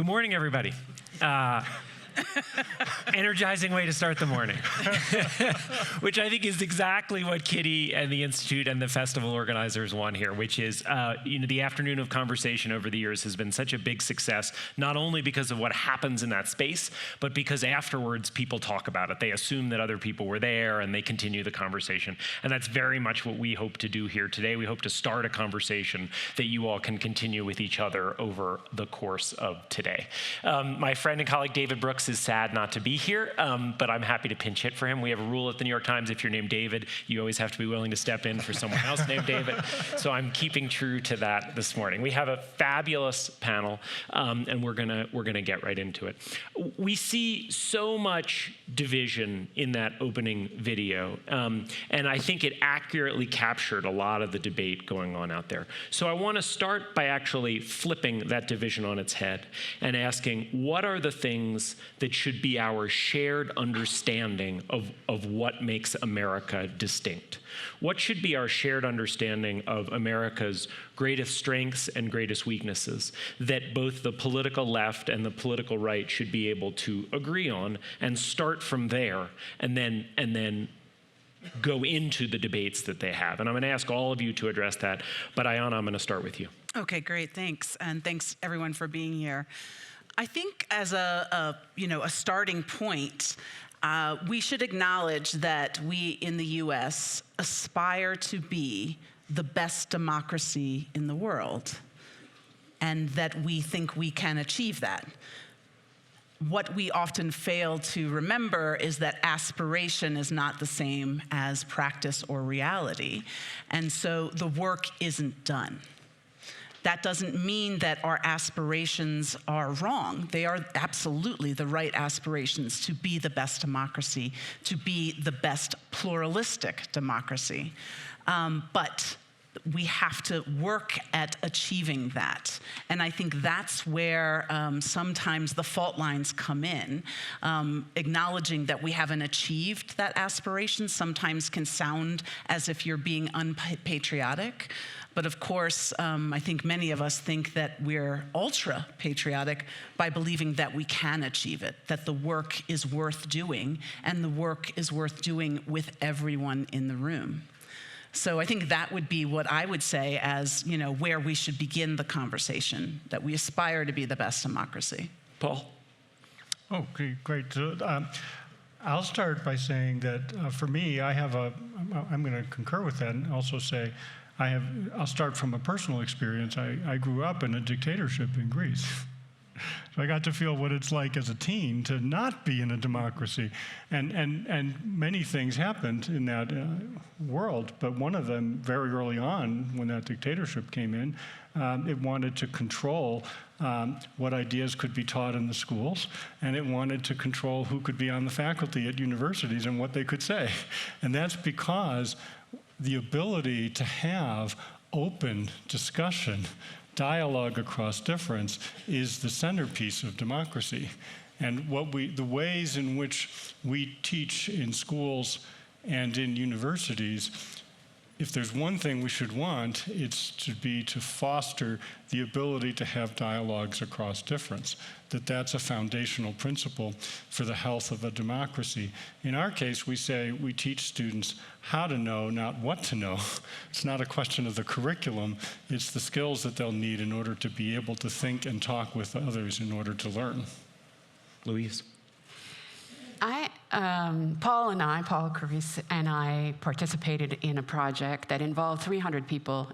Good morning, everybody. Energizing way to start the morning, which I think is exactly what Kitty and the Institute and the festival organizers want here, which is, the afternoon of conversation over the years has been such a big success, not only because of what happens in that space, but because afterwards people talk about it. They assume that other people were there and they continue the conversation. And that's very much what we hope to do here today. We hope to start a conversation that you all can continue with each other over the course of today. My friend and colleague David Brooks is sad not to be here, but I'm happy to pinch hit for him. We have a rule at the New York Times: if you're named David, you always have to be willing to step in for someone else named David. So I'm keeping true to that this morning. We have a fabulous panel, and we're gonna get right into it. We see so much division in that opening video, and I think it accurately captured a lot of the debate going on out there. So I want to start by actually flipping that division on its head and asking, what are the things that should be our shared understanding of what makes America distinct? What should be our shared understanding of America's greatest strengths and greatest weaknesses that both the political left and the political right should be able to agree on, and start from there and then go into the debates that they have? And I'm going to ask all of you to address that, but Ayanna, I'm going to start with you. Okay, great, thanks. And thanks everyone for being here. I think as a starting point, we should acknowledge that we in the US aspire to be the best democracy in the world, and that we think we can achieve that. What we often fail to remember is that aspiration is not the same as practice or reality, and so the work isn't done. That doesn't mean that our aspirations are wrong. They are absolutely the right aspirations to be the best democracy, to be the best pluralistic democracy. But we have to work at achieving that. And I think that's where sometimes the fault lines come in. Acknowledging that we haven't achieved that aspiration sometimes can sound as if you're being unpatriotic. But of course, I think many of us think that we're ultra-patriotic by believing that we can achieve it, that the work is worth doing, and the work is worth doing with everyone in the room. So I think that would be what I would say as, where we should begin the conversation, that we aspire to be the best democracy. Paul? Okay, great. I'll start by saying that for me, I'm going to concur with that and also say, I'll start from a personal experience. I grew up in a dictatorship in Greece. So I got to feel what it's like as a teen to not be in a democracy. And many things happened in that world, but one of them very early on, when that dictatorship came in, it wanted to control what ideas could be taught in the schools, and it wanted to control who could be on the faculty at universities and what they could say. And that's because the ability to have open discussion, dialogue across difference, is the centerpiece of democracy. And the ways in which we teach in schools and in universities, if there's one thing we should want, it's to foster the ability to have dialogues across difference, that's a foundational principle for the health of a democracy. In our case, we say we teach students how to know, not what to know. It's not a question of the curriculum, it's the skills that they'll need in order to be able to think and talk with others in order to learn. Louise? Paul Carisse and I participated in a project that involved 300 people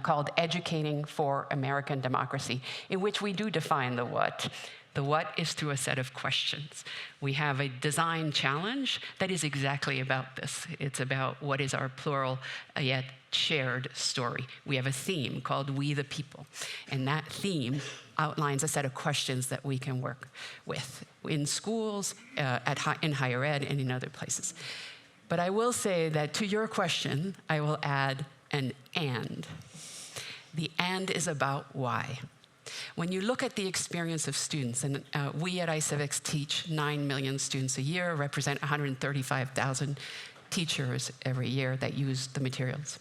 called Educating for American Democracy, in which we do define the what. The what is through a set of questions. We have a design challenge that is exactly about this. It's about what is our plural yet shared story. We have a theme called We the People, and that theme outlines a set of questions that we can work with in schools, in higher ed, and in other places. But I will say that to your question, I will add an and. The and is about why. When you look at the experience of students, and we at iCivics teach 9 million students a year, represent 135,000 teachers every year that use the materials.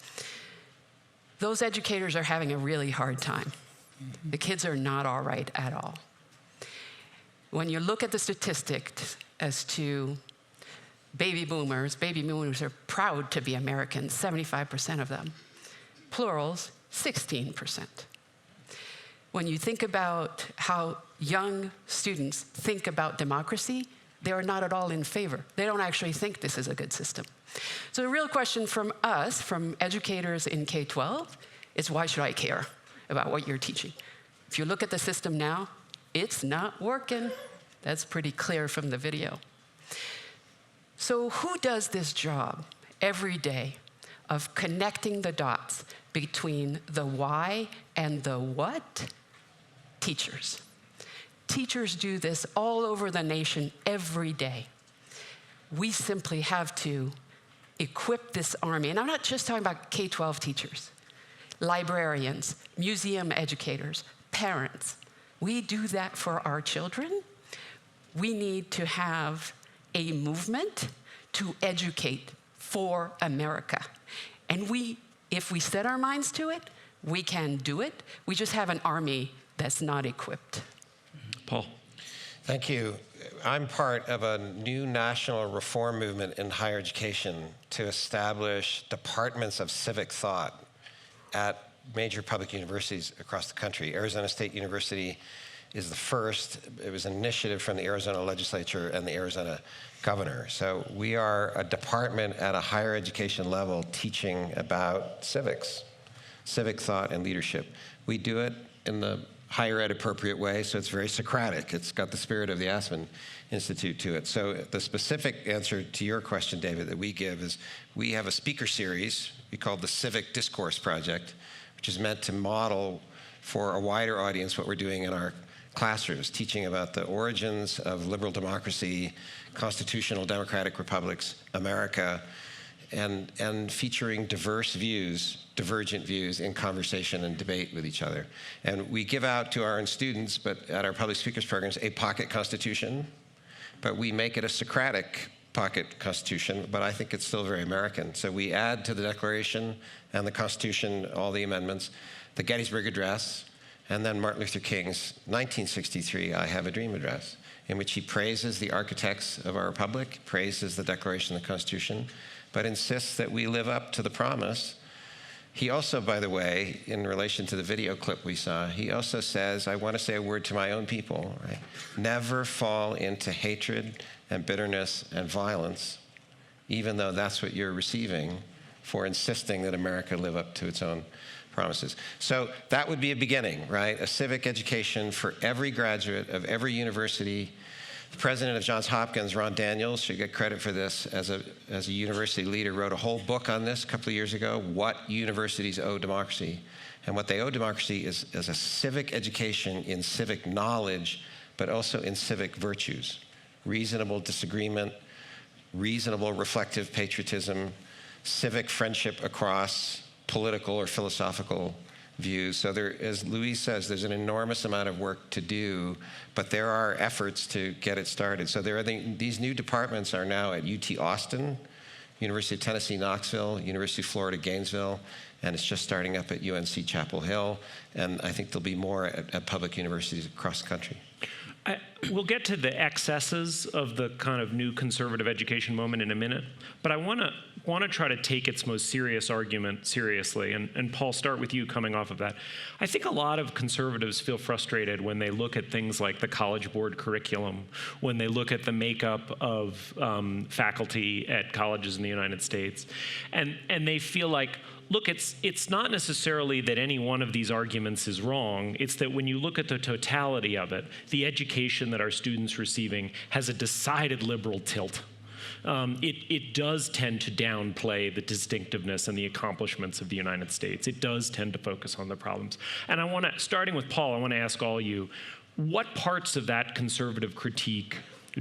Those educators are having a really hard time. The kids are not all right at all. When you look at the statistics as to baby boomers are proud to be Americans, 75% of them. Plurals, 16%. When you think about how young students think about democracy, they are not at all in favor. They don't actually think this is a good system. So the real question from us, from educators in K-12, is why should I care about what you're teaching? If you look at the system now, it's not working. That's pretty clear from the video. So who does this job every day of connecting the dots between the why and the what? Teachers. Teachers do this all over the nation every day. We simply have to equip this army. And I'm not just talking about K-12 teachers, librarians, museum educators, parents. We do that for our children. We need to have a movement to educate for America. And if we set our minds to it, we can do it. We just have an army that's not equipped. Paul. Thank you. I'm part of a new national reform movement in higher education to establish departments of civic thought at major public universities across the country. Arizona State University is the first. It was an initiative from the Arizona legislature and the Arizona governor. So we are a department at a higher education level teaching about civics, civic thought and leadership. We do it in the higher ed appropriate way, so it's very Socratic. It's got the spirit of the Aspen Institute to it. So the specific answer to your question, David, that we give is we have a speaker series we call the Civic Discourse Project, which is meant to model for a wider audience what we're doing in our classrooms, teaching about the origins of liberal democracy, constitutional democratic republics, America, and featuring diverse views, divergent views in conversation and debate with each other. And we give out to our own students, but at our public speakers programs, a pocket constitution, but we make it a Socratic pocket constitution, but I think it's still very American. So we add to the Declaration and the Constitution all the amendments, the Gettysburg Address, and then Martin Luther King's 1963 I Have a Dream address, in which he praises the architects of our republic, praises the Declaration and the Constitution, but insists that we live up to the promise. He also, by the way, in relation to the video clip we saw, he also says, I want to say a word to my own people, right? Never fall into hatred and bitterness and violence, even though that's what you're receiving for insisting that America live up to its own promises. So that would be a beginning, right? A civic education for every graduate of every university. The president of Johns Hopkins, Ron Daniels, should get credit for this as a university leader, wrote a whole book on this a couple of years ago, What Universities Owe Democracy. And what they owe democracy is a civic education in civic knowledge, but also in civic virtues. Reasonable disagreement, reasonable reflective patriotism, civic friendship across political or philosophical views. So there, as Louise says, there's an enormous amount of work to do, but there are efforts to get it started. So there are these new departments are now at UT Austin, University of Tennessee Knoxville, University of Florida Gainesville, and it's just starting up at UNC Chapel Hill, and I think there'll be more at public universities across the country. We'll get to the excesses of the kind of new conservative education moment in a minute, but I want to try to take its most serious argument seriously. And Paul, start with you coming off of that. I think a lot of conservatives feel frustrated when they look at things like the College Board curriculum, when they look at the makeup of faculty at colleges in the United States, and they feel like, look, it's not necessarily that any one of these arguments is wrong. It's that when you look at the totality of it, the education that our students are receiving has a decided liberal tilt. It does tend to downplay the distinctiveness and the accomplishments of the United States. It does tend to focus on the problems. And starting with Paul, I want to ask all you, what parts of that conservative critique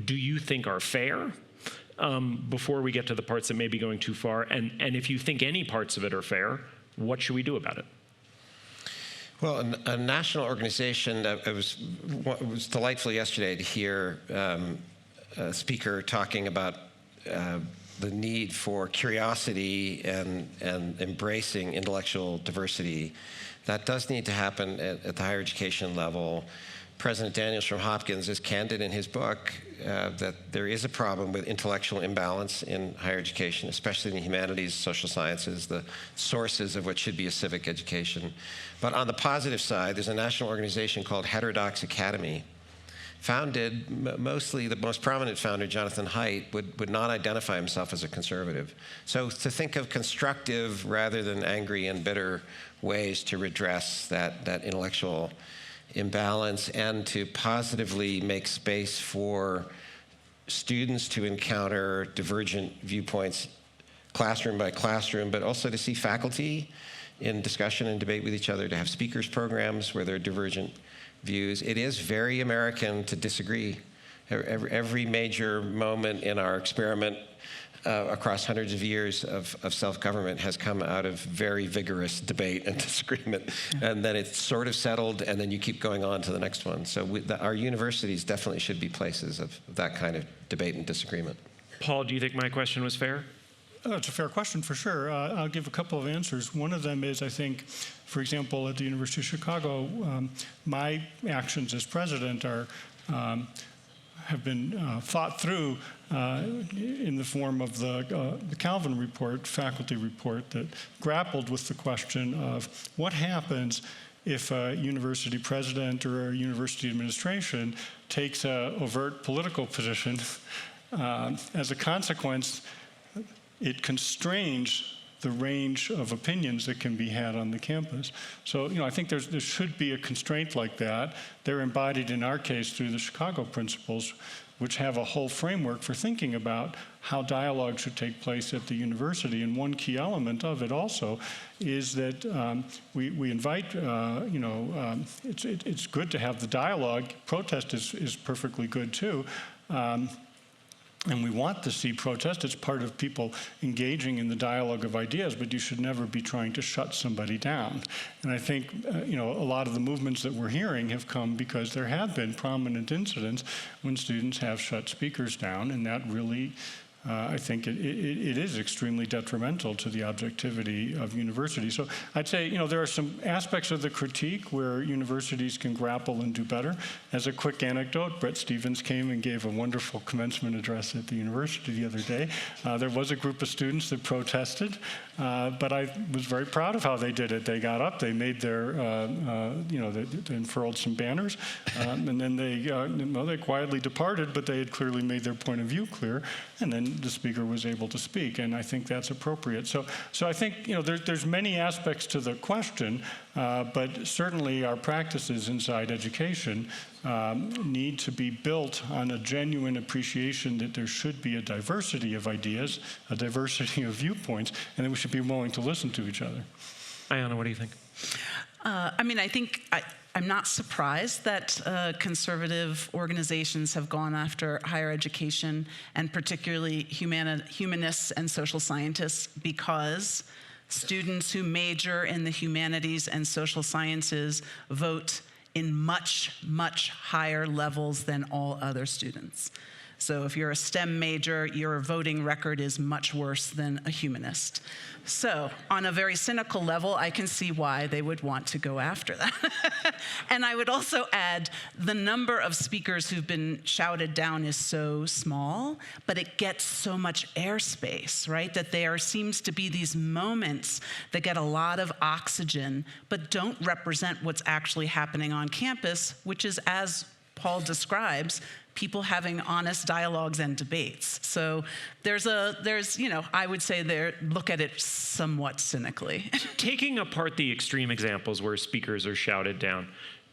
do you think are fair? Before we get to the parts that may be going too far, and if you think any parts of it are fair, what should we do about it? Well, a national organization, it was delightful yesterday to hear a speaker talking about the need for curiosity and embracing intellectual diversity. That does need to happen at the higher education level. President Daniels from Hopkins is candid in his book that there is a problem with intellectual imbalance in higher education, especially in the humanities, social sciences, the sources of what should be a civic education. But on the positive side, there's a national organization called Heterodox Academy, founded, mostly the most prominent founder, Jonathan Haidt, would not identify himself as a conservative. So to think of constructive rather than angry and bitter ways to redress that intellectual imbalance and to positively make space for students to encounter divergent viewpoints classroom by classroom, but also to see faculty in discussion and debate with each other, to have speakers programs where there are divergent views. It is very American to disagree. Every major moment in our experiment across hundreds of years of self-government has come out of very vigorous debate and disagreement. And then it's sort of settled, and then you keep going on to the next one. So our universities definitely should be places of that kind of debate and disagreement. Paul, do you think my question was fair? Oh, it's a fair question for sure. I'll give a couple of answers. One of them is, I think, for example, at the University of Chicago, my actions as president have been thought through in the form of the Calvin report, faculty report, that grappled with the question of what happens if a university president or a university administration takes an overt political position. As a consequence, it constrains the range of opinions that can be had on the campus. So, I think there should be a constraint like that. They're embodied in our case through the Chicago principles, which have a whole framework for thinking about how dialogue should take place at the university. And one key element of it also is that we invite, it's good to have the dialogue. Protest is perfectly good too. And we want to see protest. It's part of people engaging in the dialogue of ideas, but you should never be trying to shut somebody down. And I think, a lot of the movements that we're hearing have come because there have been prominent incidents when students have shut speakers down, and that really, I think it is extremely detrimental to the objectivity of universities. So I'd say, there are some aspects of the critique where universities can grapple and do better. As a quick anecdote, Bret Stephens came and gave a wonderful commencement address at the university the other day. There was a group of students that protested, but I was very proud of how they did it. They got up, they made their, they unfurled some banners, and then they quietly departed, but they had clearly made their point of view clear, and then the speaker was able to speak, and I think that's appropriate. So I think there's many aspects to the question, but certainly our practices inside education need to be built on a genuine appreciation that there should be a diversity of ideas, a diversity of viewpoints, and that we should be willing to listen to each other. Ayanna, what do you think? I think I'm not surprised that conservative organizations have gone after higher education, and particularly humanists and social scientists, because students who major in the humanities and social sciences vote in much, much higher levels than all other students. So if you're a STEM major, your voting record is much worse than a humanist. So on a very cynical level, I can see why they would want to go after that. And I would also add, the number of speakers who've been shouted down is so small, but it gets so much airspace, right? That there seems to be these moments that get a lot of oxygen, but don't represent what's actually happening on campus, which is, as Paul describes, people having honest dialogues and debates. So there's, I would say look at it somewhat cynically. Taking apart the extreme examples where speakers are shouted down,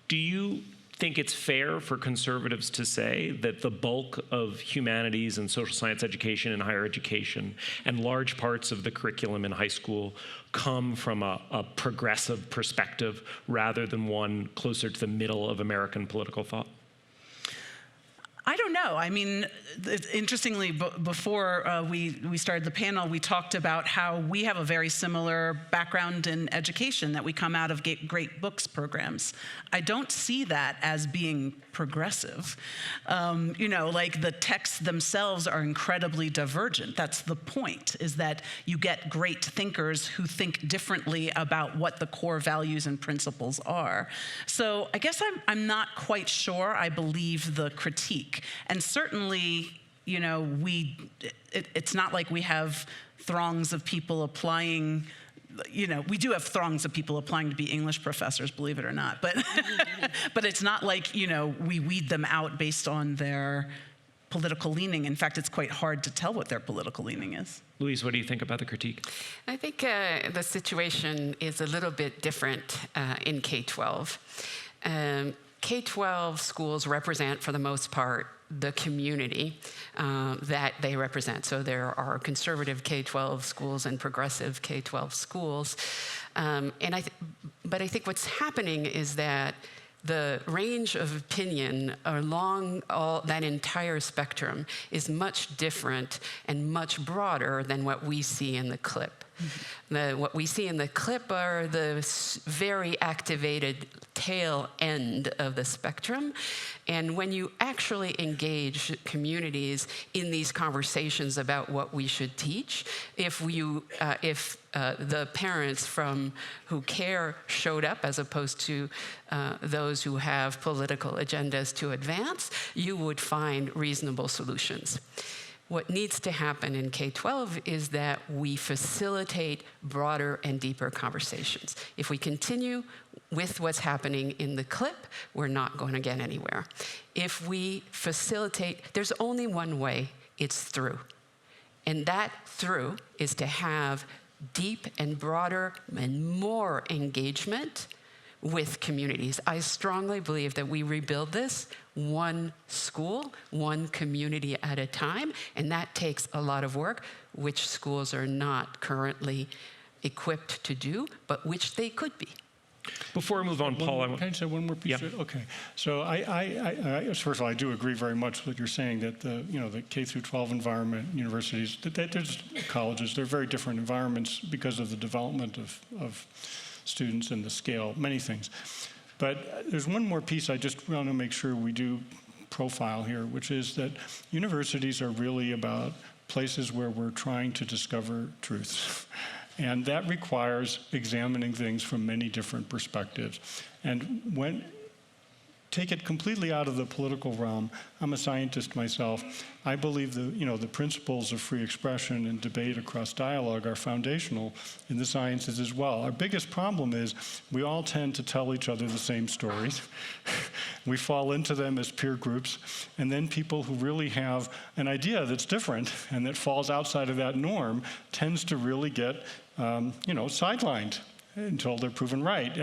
do you think it's fair for conservatives to say that the bulk of humanities and social science education in higher education and large parts of the curriculum in high school come from a progressive perspective rather than one closer to the middle of American political thought? I don't know. know. I mean, interestingly, before we started the panel, we talked about how we have a very similar background in education, that we come out of great books programs. I don't see that as being progressive. You know, like the texts themselves are incredibly divergent. That's the point, is that you get great thinkers who think differently about what the core values and principles are. So I guess I'm not quite sure I believe the critique. And certainly, you know, it's not like we have throngs of people applying. You know, we do have throngs of people applying to be English professors, believe it or not. But but it's not like, you know, we weed them out based on their political leaning. In fact, it's quite hard to tell what their political leaning is. Louise, what do you think about the critique? I think the situation is a little bit different in K-12. K-12 schools represent, for the most part, the community that they represent. So there are conservative K-12 schools and progressive K-12 schools. But I think what's happening is that the range of opinion along that entire spectrum is much different and much broader than what we see in the clip. Mm-hmm. What we see in the clip are the very activated tail end of the spectrum. And when you actually engage communities in these conversations about what we should teach, if the parents who care showed up as opposed to those who have political agendas to advance, you would find reasonable solutions. What needs to happen in K-12 is that we facilitate broader and deeper conversations. If we continue with what's happening in the clip, we're not going to get anywhere. If we facilitate, there's only one way, it's through. And that through is to have deep and broader and more engagement with communities. I strongly believe that we rebuild this one school, one community at a time, and that takes a lot of work, which schools are not currently equipped to do, but which they could be. Before I move on, Paul, Can I say one more piece? Yeah. Okay. So first of all, I do agree very much with what you're saying, that the K through 12 environment, universities, there's colleges, they're very different environments because of the development of students and the scale, many things. But there's one more piece I just want to make sure we do profile here, which is that universities are really about places where we're trying to discover truths. And that requires examining things from many different perspectives. And take it completely out of the political realm. I'm a scientist myself. I believe the principles of free expression and debate across dialogue are foundational in the sciences as well. Our biggest problem is we all tend to tell each other the same stories. We fall into them as peer groups, and then people who really have an idea that's different and that falls outside of that norm tends to really get sidelined until they're proven right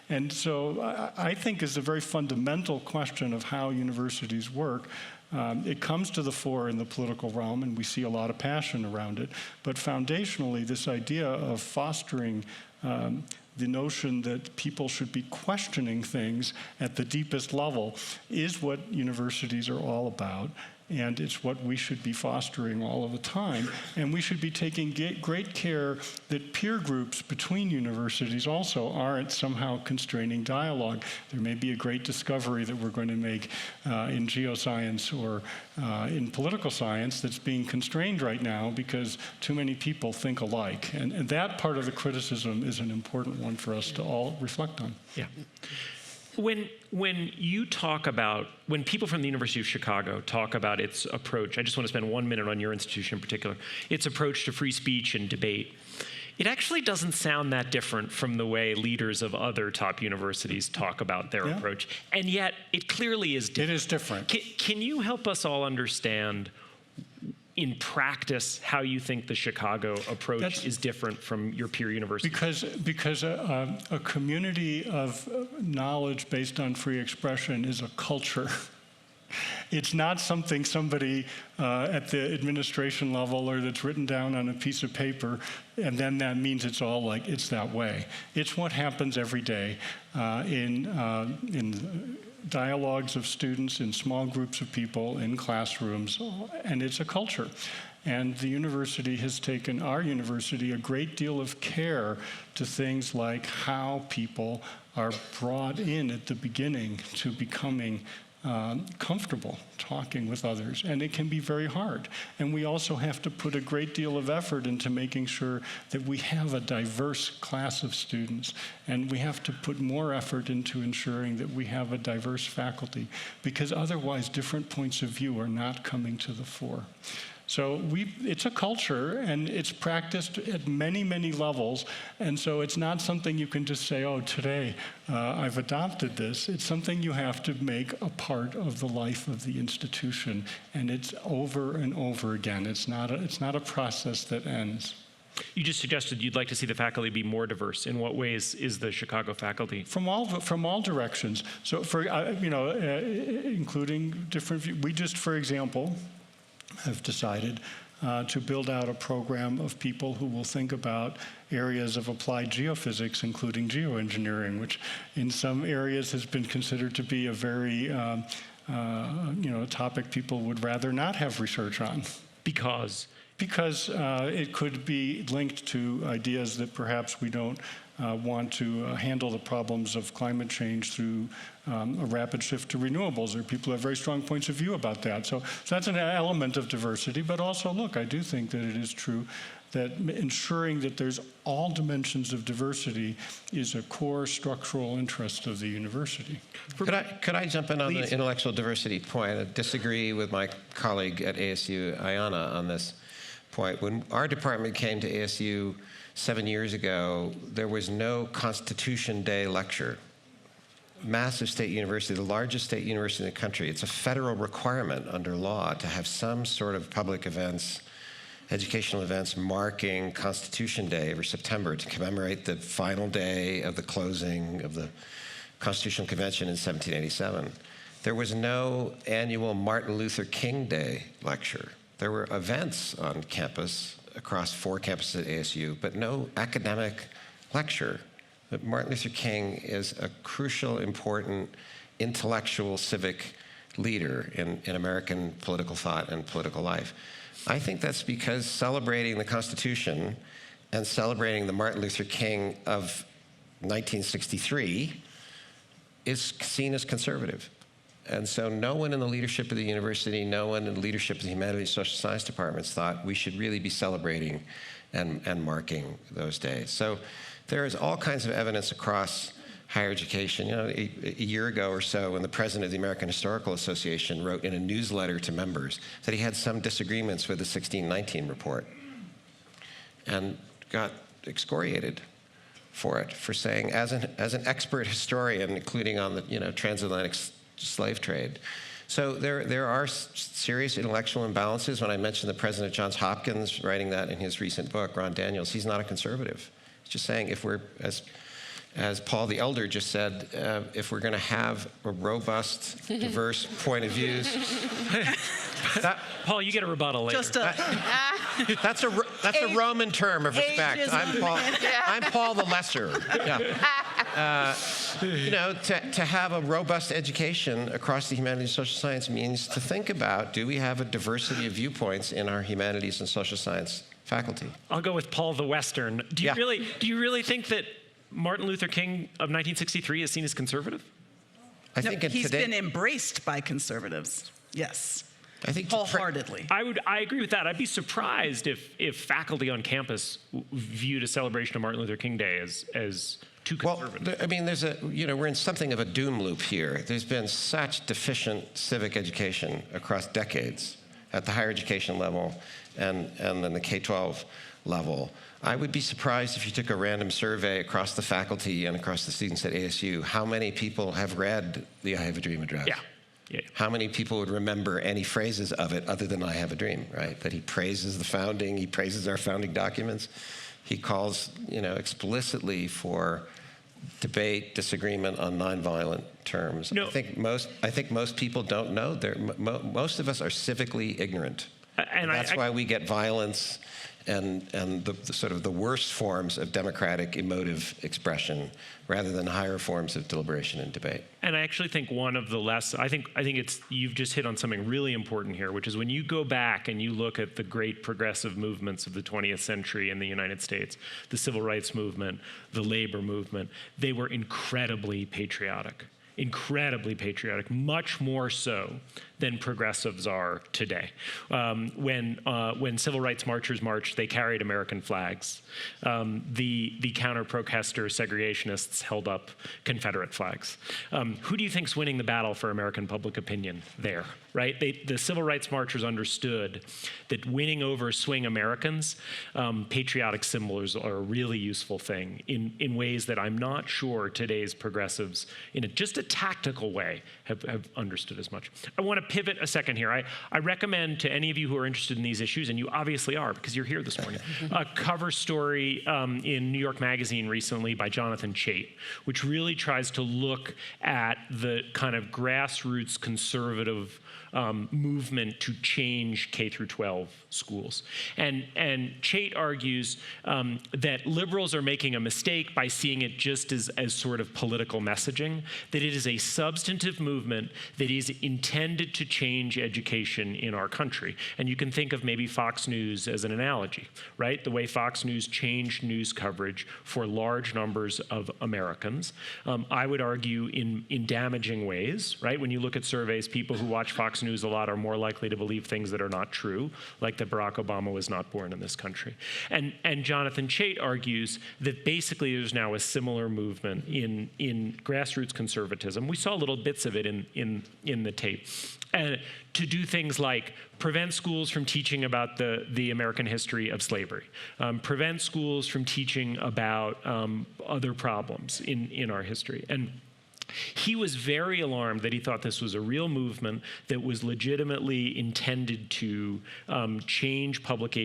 and so I think is a very fundamental question of how universities work. It comes to the fore in the political realm, and we see a lot of passion around it. But foundationally, this idea of fostering the notion that people should be questioning things at the deepest level is what universities are all about. And it's what we should be fostering all of the time. And we should be taking great care that peer groups between universities also aren't somehow constraining dialogue. There may be a great discovery that we're going to make in geoscience or in political science that's being constrained right now because too many people think alike. And that part of the criticism is an important one for us to all reflect on. Yeah. When you talk about, when people from the University of Chicago talk about its approach, I just want to spend 1 minute on your institution in particular, its approach to free speech and debate, it actually doesn't sound that different from the way leaders of other top universities talk about their approach. And yet, it clearly is different. It is different. Can you help us all understand in practice how you think the Chicago approach is different from your peer universities? Because a community of knowledge based on free expression is a culture. It's not something somebody at the administration level or that's written down on a piece of paper, and then that means it's all like it's that way. It's what happens every day in dialogues of students in small groups of people in classrooms, and it's a culture. And the university has taken, our university, a great deal of care to things like how people are brought in at the beginning to becoming comfortable talking with others, and it can be very hard. And we also have to put a great deal of effort into making sure that we have a diverse class of students, and we have to put more effort into ensuring that we have a diverse faculty, because otherwise different points of view are not coming to the fore. So it's a culture, and it's practiced at many, many levels, and so it's not something you can just say, oh, today I've adopted this. It's something you have to make a part of the life of the institution, and it's over and over again. It's not a process that ends. You just suggested you'd like to see the faculty be more diverse. In what ways is the Chicago faculty? From all directions. So for including different views. We just, for example, have decided to build out a program of people who will think about areas of applied geophysics, including geoengineering, which in some areas has been considered to be a very topic people would rather not have research on. Because it could be linked to ideas that perhaps we don't want to handle the problems of climate change through a rapid shift to renewables, or people have very strong points of view about that. So that's an element of diversity, but also, look, I do think that it is true that ensuring that there's all dimensions of diversity is a core structural interest of the university. Could I jump in on the intellectual diversity point? I disagree with my colleague at ASU, Ayana, on this point. When our department came to ASU 7 years ago, there was no Constitution Day lecture. Massive state university, the largest state university in the country. It's a federal requirement under law to have some sort of public events, educational events marking Constitution Day every September to commemorate the final day of the closing of the Constitutional Convention in 1787. There was no annual Martin Luther King Day lecture. There were events on campus across 4 campuses at ASU, but no academic lecture. But Martin Luther King is a crucial, important, intellectual, civic leader in American political thought and political life. I think that's because celebrating the Constitution and celebrating the Martin Luther King of 1963 is seen as conservative. And so no one in the leadership of the university, no one in the leadership of the humanities and social science departments thought we should really be celebrating and marking those days. So there is all kinds of evidence across higher education. A year ago or so, when the president of the American Historical Association wrote in a newsletter to members that he had some disagreements with the 1619 report and got excoriated for it, for saying, as an expert historian, including on the transatlantic slave trade. So there are serious intellectual imbalances. When I mentioned the president of Johns Hopkins writing that in his recent book, Ron Daniels, he's not a conservative. He's just saying if we're, as Paul the Elder just said, if we're going to have a robust, diverse point of views. Paul, you get a rebuttal later. That's a Roman term of respect. I'm Paul the Lesser. Yeah. To have a robust education across the humanities and social science means to think about, do we have a diversity of viewpoints in our humanities and social science faculty? I'll go with Paul the Western. Do you really think that Martin Luther King of 1963 is seen as conservative? I think he's been embraced by conservatives. Yes. I think wholeheartedly. I agree with that. I'd be surprised if faculty on campus viewed a celebration of Martin Luther King Day as too conservative. Well, we're in something of a doom loop here. There's been such deficient civic education across decades at the higher education level and then the K-12 level. I would be surprised if you took a random survey across the faculty and across the students at ASU, how many people have read the I Have a Dream address? Yeah. How many people would remember any phrases of it other than I have a dream, right? That he praises the founding, he praises our founding documents. He calls, explicitly for debate, disagreement on nonviolent terms. No. I think most people don't know. Most of us are civically ignorant. And that's why we get violence and the sort of the worst forms of democratic emotive expression rather than higher forms of deliberation and debate. And I actually think one of the I think it's, you've just hit on something really important here, which is when you go back and you look at the great progressive movements of the 20th century in the United States, the civil rights movement, the labor movement, they were incredibly patriotic, much more so than progressives are today. When civil rights marchers marched, they carried American flags. The counter-protester segregationists held up Confederate flags. Who do you think's winning the battle for American public opinion there, right? The civil rights marchers understood that winning over swing Americans, patriotic symbols are a really useful thing in ways that I'm not sure today's progressives, in just a tactical way, have understood as much. I want to pivot a second here. I recommend to any of you who are interested in these issues, and you obviously are because you're here this morning, a cover story in New York Magazine recently by Jonathan Chait, which really tries to look at the kind of grassroots conservative movement to change K through 12 schools. And Chait argues that liberals are making a mistake by seeing it just as sort of political messaging, that it is a substantive movement that is intended to change education in our country. And you can think of maybe Fox News as an analogy, right? The way Fox News changed news coverage for large numbers of Americans. I would argue in damaging ways, right? When you look at surveys, people who watch Fox News a lot are more likely to believe things that are not true, like that Barack Obama was not born in this country. And Jonathan Chait argues that basically there's now a similar movement in grassroots conservatism. We saw little bits of it in the tape. To do things like prevent schools from teaching about the American history of slavery, prevent schools from teaching about other problems in our history. And he was very alarmed that he thought this was a real movement that was legitimately intended to change public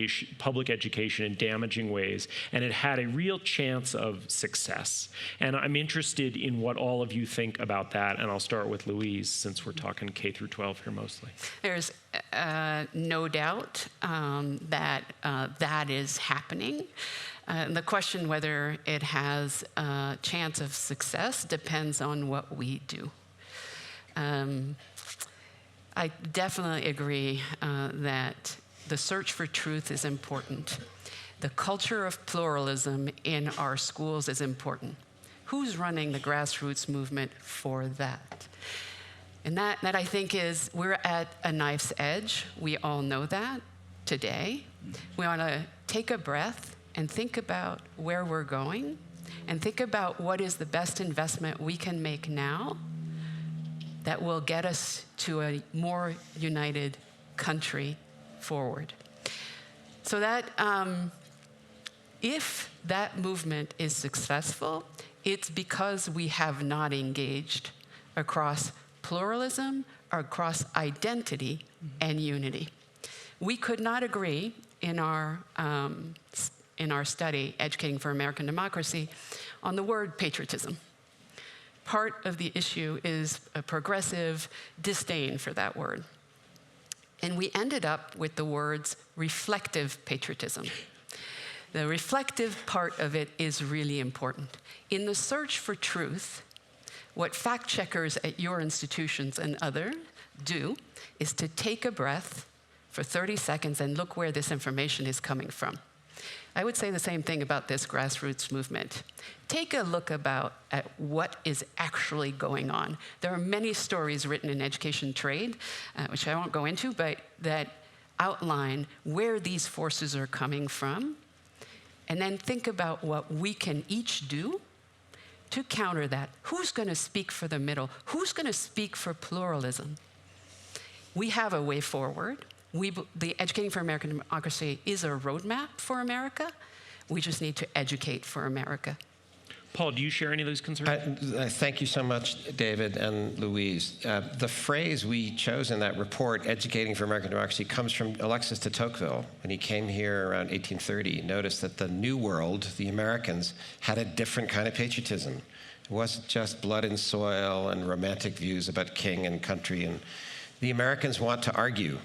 education in damaging ways, and it had a real chance of success. And I'm interested in what all of you think about that, and I'll start with Louise, since we're talking K through 12 here mostly. There's no doubt that that is happening. The question whether it has a chance of success depends on what we do. I definitely agree that the search for truth is important. The culture of pluralism in our schools is important. Who's running the grassroots movement for that? And that I think is, we're at a knife's edge. We all know that today. We want to take a breath and think about where we're going, and think about what is the best investment we can make now that will get us to a more united country forward. So that if that movement is successful, it's because we have not engaged across pluralism, or across identity and unity. We could not agree in our study, Educating for American Democracy, on the word patriotism. Part of the issue is a progressive disdain for that word. And we ended up with the words reflective patriotism. The reflective part of it is really important. In the search for truth, what fact checkers at your institutions and others do is to take a breath for 30 seconds and look where this information is coming from. I would say the same thing about this grassroots movement. Take a look at what is actually going on. There are many stories written in Education Trade, which I won't go into, but that outline where these forces are coming from. And then think about what we can each do to counter that. Who's going to speak for the middle? Who's going to speak for pluralism? We have a way forward. The Educating for American Democracy is a roadmap for America. We just need to educate for America. Paul, do you share any of those concerns? Thank you so much, David and Louise. The phrase we chose in that report, Educating for American Democracy, comes from Alexis de Tocqueville. When he came here around 1830, he noticed that the New World, the Americans, had a different kind of patriotism. It wasn't just blood and soil and romantic views about king and country. And the Americans want to argue.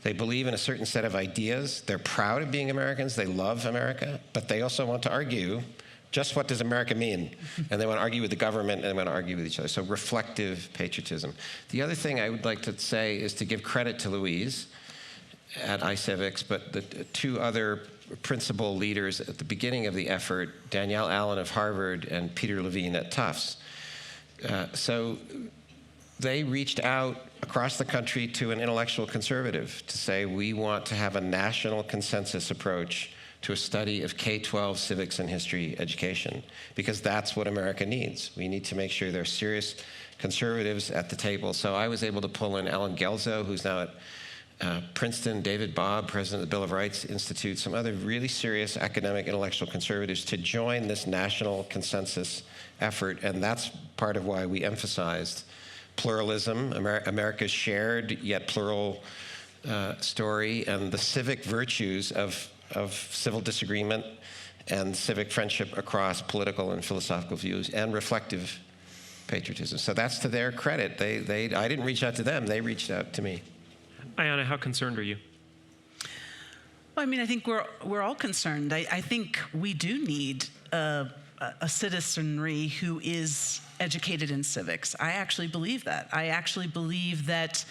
They believe in a certain set of ideas. They're proud of being Americans. They love America, but they also want to argue just what does America mean? And they want to argue with the government, and they want to argue with each other. So reflective patriotism. The other thing I would like to say is to give credit to Louise at iCivics, but the two other principal leaders at the beginning of the effort, Danielle Allen of Harvard and Peter Levine at Tufts. So they reached out across the country to an intellectual conservative to say, we want to have a national consensus approach to a study of K-12 civics and history education, because that's what America needs. We need to make sure there are serious conservatives at the table. So I was able to pull in Alan Gelzo, who's now at Princeton, David Bobb, president of the Bill of Rights Institute, some other really serious academic intellectual conservatives to join this national consensus effort, and that's part of why we emphasized pluralism, America's shared yet plural story, and the civic virtues of civil disagreement and civic friendship across political and philosophical views, and reflective patriotism. So that's to their credit. I didn't reach out to them, they reached out to me. Ayanna, how concerned are you? Well, I mean, I think we're all concerned. I think we do need a citizenry who is educated in civics. I actually believe that. I actually believe that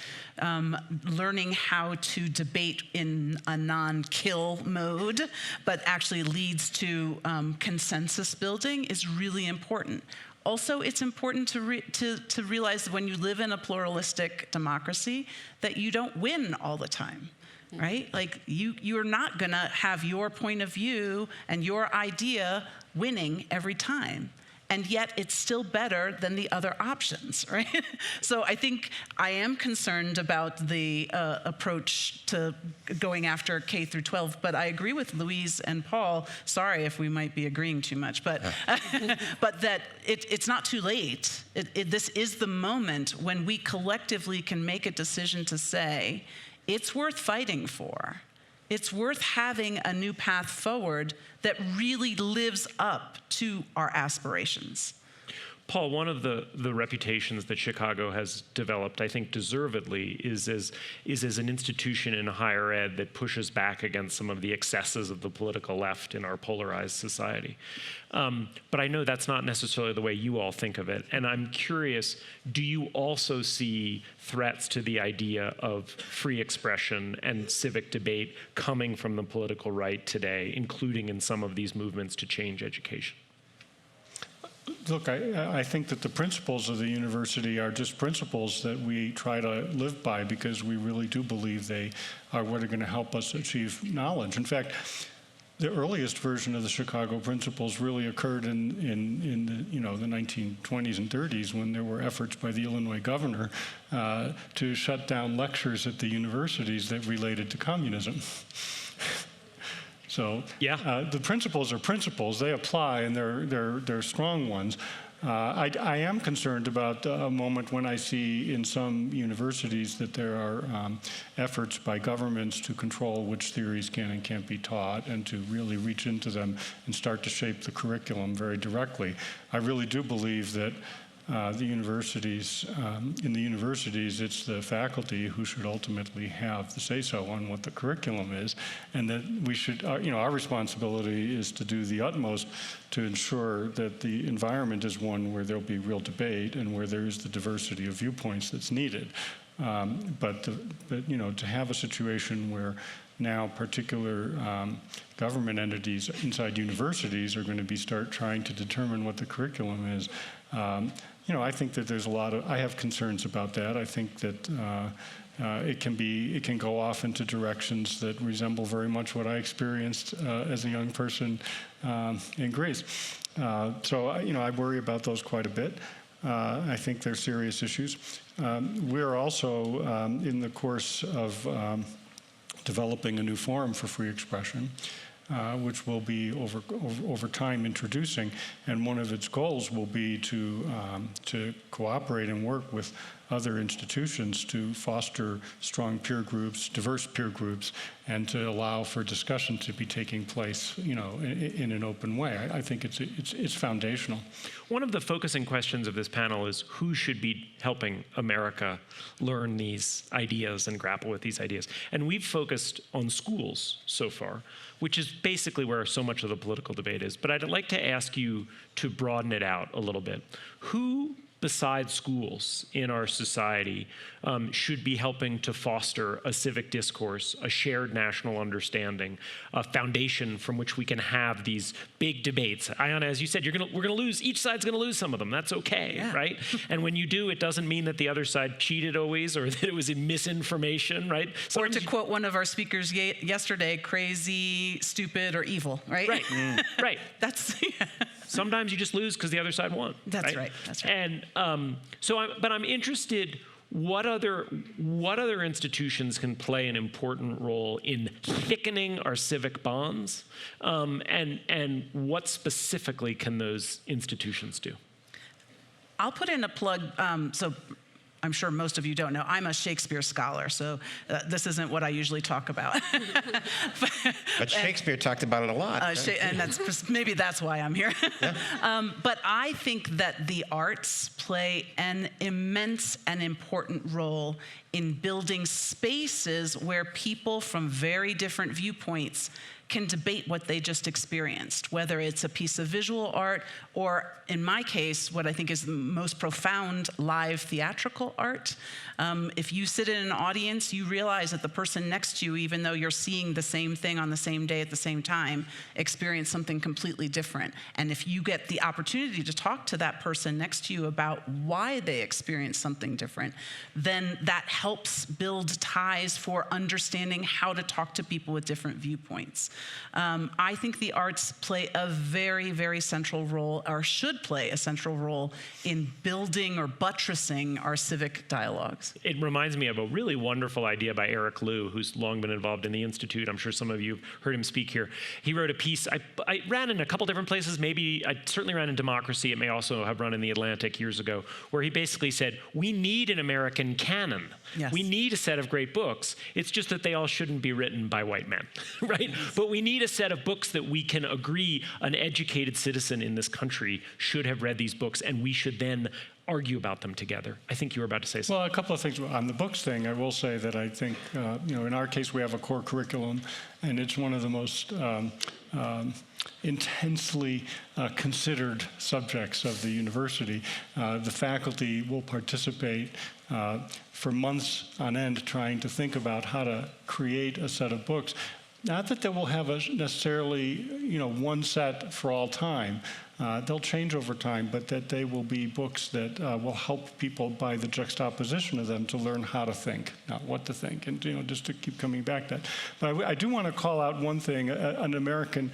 learning how to debate in a non-kill mode, but actually leads to consensus building is really important. Also, it's important to realize that when you live in a pluralistic democracy, that you don't win all the time. Right? Like you're not gonna have your point of view and your idea winning every time. And yet it's still better than the other options, right? So I think I am concerned about the approach to going after K through 12, but I agree with Louise and Paul. Sorry if we might be agreeing too much, but but that it's not too late. This is the moment when we collectively can make a decision to say, it's worth fighting for. It's worth having a new path forward that really lives up to our aspirations. Paul, one of the reputations that Chicago has developed, I think deservedly, is as an institution in higher ed that pushes back against some of the excesses of the political left in our polarized society. But I know that's not necessarily the way you all think of it. And I'm curious, do you also see threats to the idea of free expression and civic debate coming from the political right today, including in some of these movements to change education? Look, I think that the principles of the university are just principles that we try to live by because we really do believe they are what are going to help us achieve knowledge. In fact, the earliest version of the Chicago principles really occurred in the 1920s and 30s when there were efforts by the Illinois governor to shut down lectures at the universities that related to communism. So the principles are principles. They apply, and they're strong ones. I am concerned about a moment when I see in some universities that there are efforts by governments to control which theories can and can't be taught and to really reach into them and start to shape the curriculum very directly. I really do believe that in the universities, it's the faculty who should ultimately have the say-so on what the curriculum is, and that we should, our responsibility is to do the utmost to ensure that the environment is one where there'll be real debate and where there is the diversity of viewpoints that's needed. But to have a situation where now particular government entities inside universities are going to start trying to determine what the curriculum is. I think that there's I have concerns about that. I think that it can go off into directions that resemble very much what I experienced as a young person in Greece. So I worry about those quite a bit. I think they're serious issues. We're also in the course of developing a new forum for free expression, which will be over time introducing, and one of its goals will be to cooperate and work with other institutions to foster strong peer groups, diverse peer groups, and to allow for discussion to be taking place, in an open way. I think it's foundational. One of the focusing questions of this panel is who should be helping America learn these ideas and grapple with these ideas. And we've focused on schools so far, which is basically where so much of the political debate is. But I'd like to ask you to broaden it out a little bit. Who, besides schools in our society, should be helping to foster a civic discourse, a shared national understanding, a foundation from which we can have these big debates? Ayanna, as you said, we're going to lose. Each side's going to lose some of them. That's okay, right? And when you do, it doesn't mean that the other side cheated always or that it was misinformation, right? Or to quote one of our speakers yesterday, crazy, stupid, or evil, right? Right, right. That's... Sometimes you just lose because the other side won. That's right. That's right. And but I'm interested. What other institutions can play an important role in thickening our civic bonds, and what specifically can those institutions do? I'll put in a plug. So I'm sure most of you don't know, I'm a Shakespeare scholar, so this isn't what I usually talk about. But Shakespeare talked about it a lot. And maybe that's why I'm here. Yeah. But I think that the arts play an immense and important role in building spaces where people from very different viewpoints can debate what they just experienced, whether it's a piece of visual art or, in my case, what I think is the most profound live theatrical art. If you sit in an audience, you realize that the person next to you, even though you're seeing the same thing on the same day at the same time, experience something completely different. And if you get the opportunity to talk to that person next to you about why they experienced something different, then that helps build ties for understanding how to talk to people with different viewpoints. I think the arts play a very, very central role, or should play a central role, in building or buttressing our civic dialogues. It reminds me of a really wonderful idea by Eric Liu, who's long been involved in the Institute. I'm sure some of you have heard him speak here. He wrote a piece. I ran in a couple different places. Maybe I certainly ran in Democracy. It may also have run in the Atlantic years ago, where he basically said, we need an American canon. Yes. We need a set of great books. It's just that they all shouldn't be written by white men, right? But we need a set of books that we can agree an educated citizen in this country should have read these books, and we should then argue about them together. I think you were about to say something. Well, a couple of things. On the books thing, I will say that I think, in our case, we have a core curriculum, and it's one of the most intensely considered subjects of the university. The faculty will participate for months on end trying to think about how to create a set of books. Not that they will have necessarily, one set for all time. They'll change over time, but that they will be books that will help people by the juxtaposition of them to learn how to think, not what to think, and just to keep coming back to that. But I do want to call out one thing, an American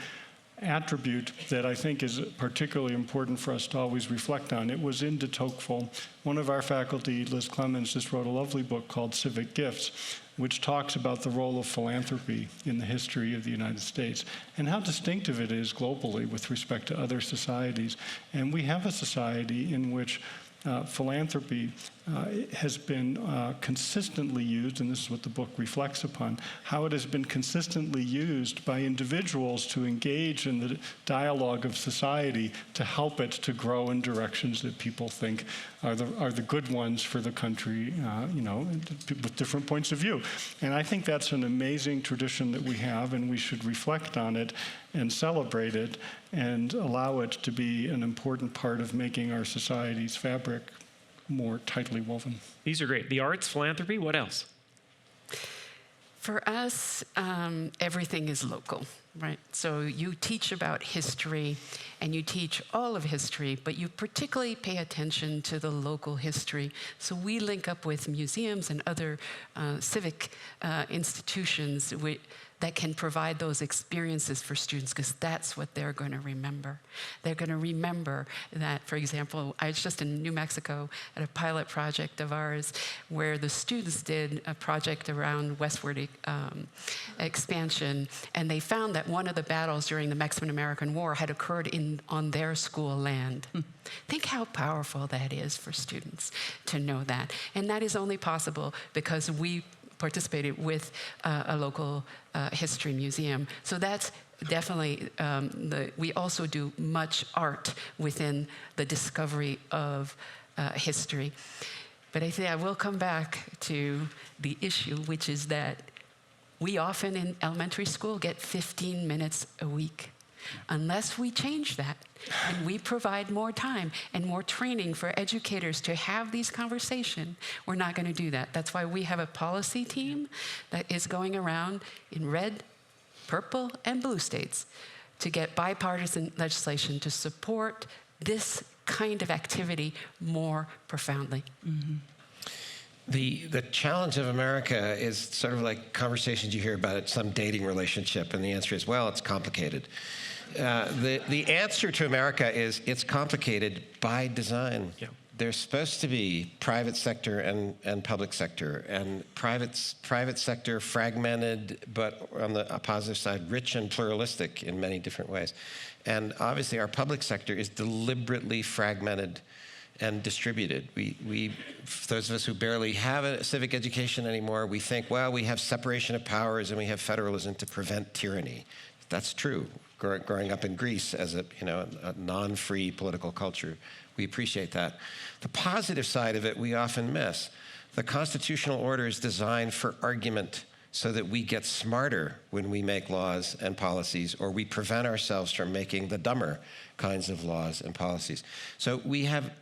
attribute that I think is particularly important for us to always reflect on. It was in de Tocqueville. One of our faculty, Liz Clemens, just wrote a lovely book called Civic Gifts, which talks about the role of philanthropy in the history of the United States and how distinctive it is globally with respect to other societies. And we have a society in which philanthropy has been consistently used, and this is what the book reflects upon, how it has been consistently used by individuals to engage in the dialogue of society to help it to grow in directions that people think are the good ones for the country, with different points of view. And I think that's an amazing tradition that we have, and we should reflect on it and celebrate it and allow it to be an important part of making our society's fabric more tightly woven. These are great. The arts, philanthropy, what else? For us, everything is local, right? So you teach about history, and you teach all of history, but you particularly pay attention to the local history. So we link up with museums and other civic institutions that can provide those experiences for students, because that's what they're going to remember. They're going to remember that, for example, I was just in New Mexico at a pilot project of ours where the students did a project around westward expansion, and they found that that one of the battles during the Mexican-American War had occurred on their school land. Think how powerful that is for students to know that. And that is only possible because we participated with a local history museum. So that's definitely, we also do much art within the discovery of history. But I think I will come back to the issue, which is that we often in elementary school get 15 minutes a week. Unless we change that and we provide more time and more training for educators to have these conversations, we're not going to do that. That's why we have a policy team that is going around in red, purple, and blue states to get bipartisan legislation to support this kind of activity more profoundly. Mm-hmm. The challenge of America is sort of like conversations you hear about at some dating relationship, and the answer is, well, it's complicated. The answer to America is it's complicated by design. Yeah. There's supposed to be private sector and public sector, and private sector fragmented, but on the positive side, rich and pluralistic in many different ways. And obviously our public sector is deliberately fragmented and distributed. We those of us who barely have a civic education anymore, we think, well, we have separation of powers and we have federalism to prevent tyranny. That's true. Growing up in Greece as a non-free political culture, we appreciate that. The positive side of it we often miss. The constitutional order is designed for argument so that we get smarter when we make laws and policies, or we prevent ourselves from making the dumber kinds of laws and policies. So we have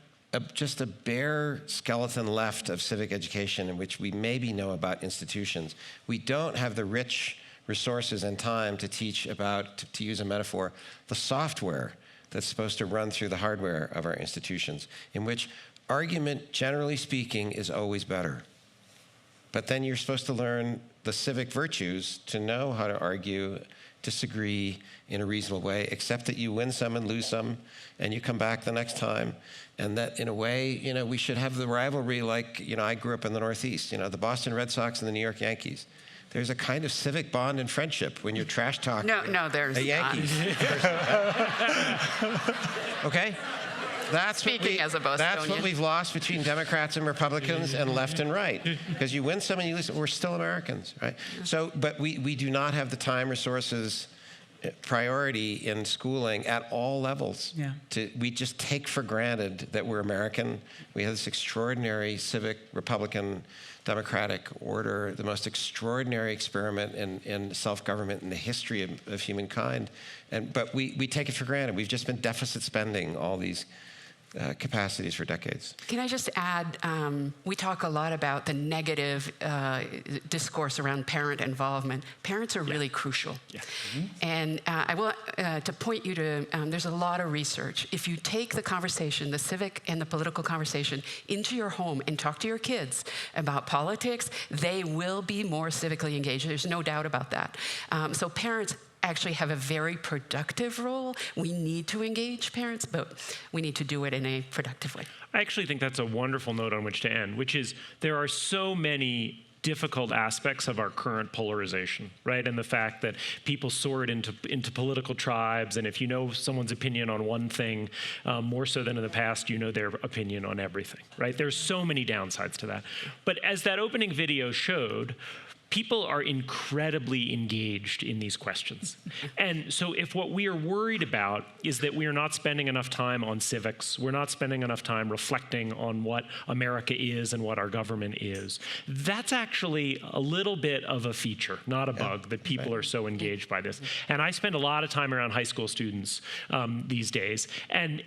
just a bare skeleton left of civic education in which we maybe know about institutions. We don't have the rich resources and time to teach about, to use a metaphor, the software that's supposed to run through the hardware of our institutions, in which argument, generally speaking, is always better. But then you're supposed to learn the civic virtues to know how to argue, disagree in a reasonable way, accept that you win some and lose some, and you come back the next time. And that, in a way, we should have the rivalry like, I grew up in the Northeast, the Boston Red Sox and the New York Yankees. There's a kind of civic bond and friendship when you're trash talking there's the Yankees. Okay? That's what we've lost between Democrats and Republicans and left and right. Because you win some and you lose some. We're still Americans, right? So, but we do not have the time, resources, priority in schooling at all levels. Yeah. We just take for granted that we're American. We have this extraordinary civic, Republican, democratic order, the most extraordinary experiment in self-government in the history of humankind. But we take it for granted. We've just been deficit spending all these capacities for decades. Can I just add, we talk a lot about the negative discourse around parent involvement. Parents are really crucial. Yeah. Mm-hmm. And I want to point you to, there's a lot of research. If you take the conversation, the civic and the political conversation, into your home and talk to your kids about politics, they will be more civically engaged. There's no doubt about that. So parents actually have a very productive role. We need to engage parents, but we need to do it in a productive way. I actually think that's a wonderful note on which to end, which is there are so many difficult aspects of our current polarization, right? And the fact that people sort into political tribes, and if you know someone's opinion on one thing, more so than in the past, you know their opinion on everything, right? There's so many downsides to that. But as that opening video showed, people are incredibly engaged in these questions. And so if what we are worried about is that we are not spending enough time on civics, we're not spending enough time reflecting on what America is and what our government is, that's actually a little bit of a feature, not a bug, that people are so engaged by this. And I spend a lot of time around high school students these days, and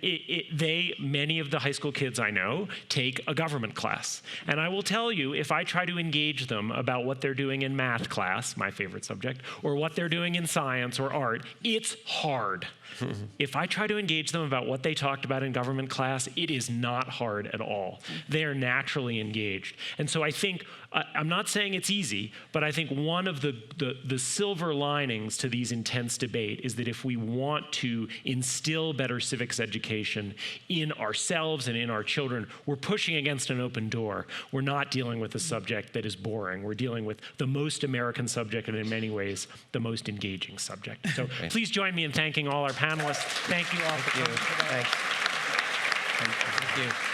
many of the high school kids I know take a government class. And I will tell you, if I try to engage them about what they're doing in math class, my favorite subject, or what they're doing in science or art, it's hard. If I try to engage them about what they talked about in government class, it is not hard at all. They are naturally engaged. And so I think I'm not saying it's easy, but I think one of the silver linings to these intense debate is that if we want to instill better civics education in ourselves and in our children, we're pushing against an open door. We're not dealing with a subject that is boring. We're dealing with the most American subject and in many ways the most engaging subject. So please join me in thanking all our panelists. Thank you all for coming today. Thanks. Thank you.